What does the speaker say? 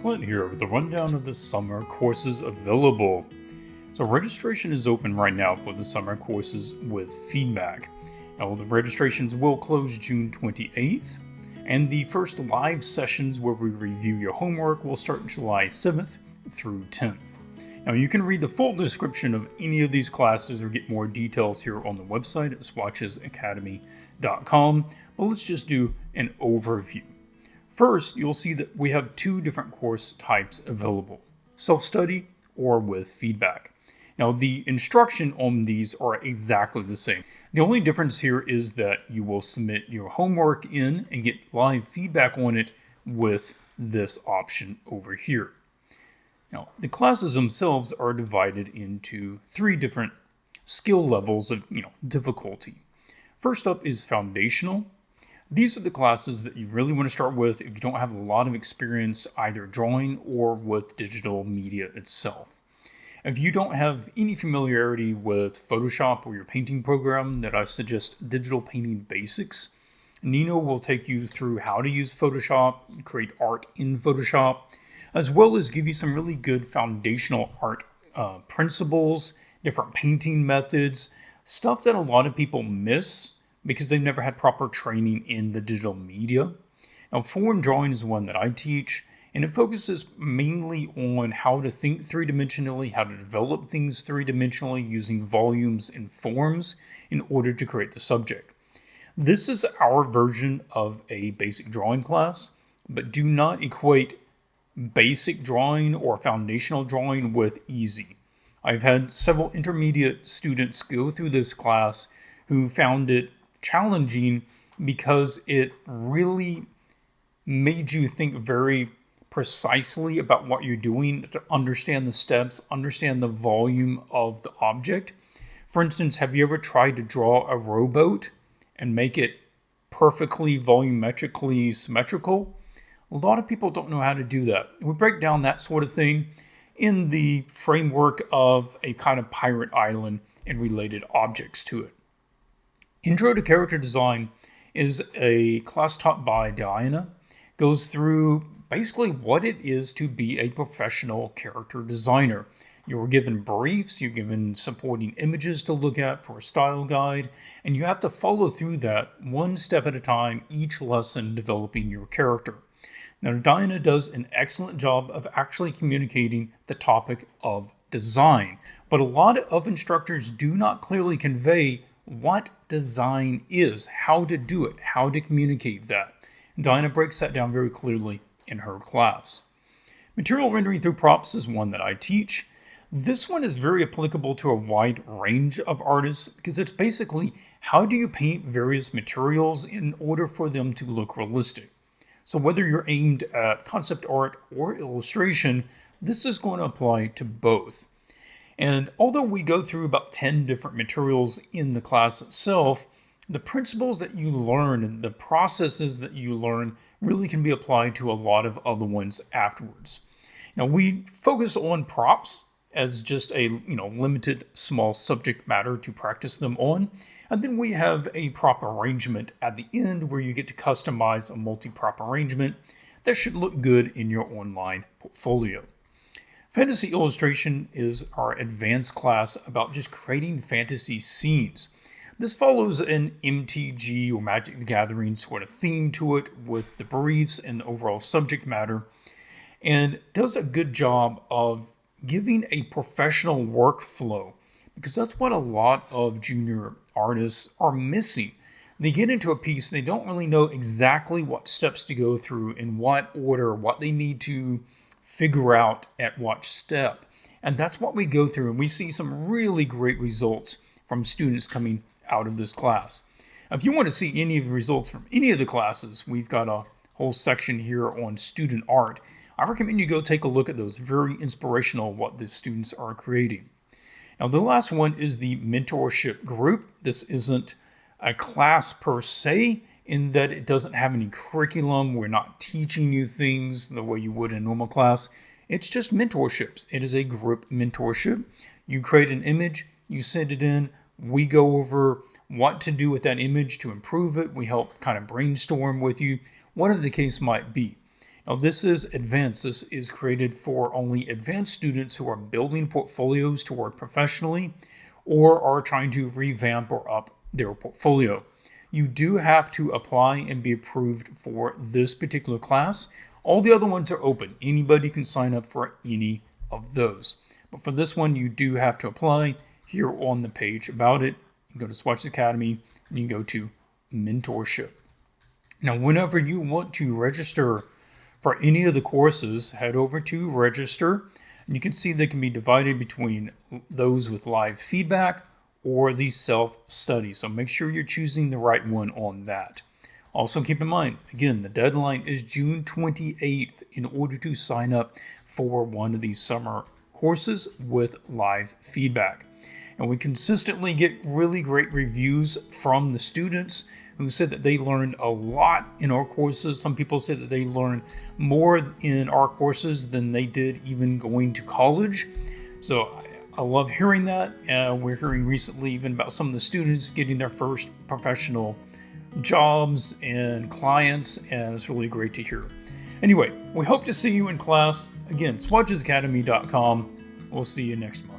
Clint here with a rundown of the summer courses available. So registration is open right now for the summer courses with feedback. Now the registrations will close June 28th, and the first live sessions where we review your homework will start July 7th through 10th. Now you can read the full description of any of these classes or get more details here on the website at swatchesacademy.com, but let's just do an overview. First, you'll see that we have two different course types available, self-study or with feedback. Now, the instruction on these are exactly the same. The only difference here is that you will submit your homework in and get live feedback on it with this option over here. Now, the classes themselves are divided into three different skill levels of difficulty. First up is foundational. These are the classes that you really want to start with if you don't have a lot of experience either drawing or with digital media itself. If you don't have any familiarity with Photoshop or your painting program, then I suggest Digital Painting Basics. Nino will take you through how to use Photoshop, create art in Photoshop, as well as give you some really good foundational art principles, different painting methods, stuff that a lot of people miss because they've never had proper training in the digital media. Now, form drawing is one that I teach, and it focuses mainly on how to think three-dimensionally, how to develop things three-dimensionally using volumes and forms in order to create the subject. This is our version of a basic drawing class, but do not equate basic drawing or foundational drawing with easy. I've had several intermediate students go through this class who found it challenging because it really made you think very precisely about what you're doing to understand the steps, understand the volume of the object. For instance, have you ever tried to draw a rowboat and make it perfectly volumetrically symmetrical? A lot of people don't know how to do that. We break down that sort of thing in the framework of a kind of pirate island and related objects to it. Intro to Character Design is a class taught by Diana. Goes through basically what it is to be a professional character designer. You're given briefs, you're given supporting images to look at for a style guide, and you have to follow through that one step at a time, each lesson developing your character. Now, Diana does an excellent job of actually communicating the topic of design, but a lot of instructors do not clearly convey what design is, how to do it, how to communicate that. Diana breaks that down very clearly in her class. Material rendering through props is one that I teach. This one is very applicable to a wide range of artists because it's basically how do you paint various materials in order for them to look realistic. So whether you're aimed at concept art or illustration, this is going to apply to both. And although we go through about 10 different materials in the class itself, the principles that you learn and the processes that you learn really can be applied to a lot of other ones afterwards. Now, we focus on props as just a limited small subject matter to practice them on. And then we have a prop arrangement at the end where you get to customize a multi-prop arrangement that should look good in your online portfolio. Fantasy Illustration is our advanced class about just creating fantasy scenes. This follows an MTG or Magic the Gathering sort of theme to it with the briefs and the overall subject matter, and does a good job of giving a professional workflow because that's what a lot of junior artists are missing. They get into a piece, they don't really know exactly what steps to go through, in what order, what they need to figure out at what step. And that's what we go through, and we see some really great results from students coming out of this class. If you want to see any of the results from any of the classes, we've got a whole section here on student art. I recommend you go take a look at those. Very inspirational what the students are creating. Now, the last one is the mentorship group. This isn't a class per se in that it doesn't have any curriculum. We're not teaching you things the way you would in a normal class. It's just mentorships. It is a group mentorship. You create an image, you send it in, we go over what to do with that image to improve it. We help kind of brainstorm with you, whatever the case might be. Now, this is advanced. This is created for only advanced students who are building portfolios to work professionally or are trying to revamp or up their portfolio. You do have to apply and be approved for this particular class. All the other ones are open. Anybody can sign up for any of those. But for this one, you do have to apply. Here on the page about it, you go to Swatches Academy and you go to mentorship. Now, whenever you want to register for any of the courses, head over to register, and you can see they can be divided between those with live feedback or the self-study. So make sure you're choosing the right one on that. Also keep in mind, again, the deadline is June 28th in order to sign up for one of these summer courses with live feedback. And we consistently get really great reviews from the students who said that they learned a lot in our courses. Some people said that they learned more in our courses than they did even going to college. So I love hearing that. We're hearing recently even about some of the students getting their first professional jobs and clients, and it's really great to hear. Anyway, we hope to see you in class. Again, swatchesacademy.com. We'll see you next month.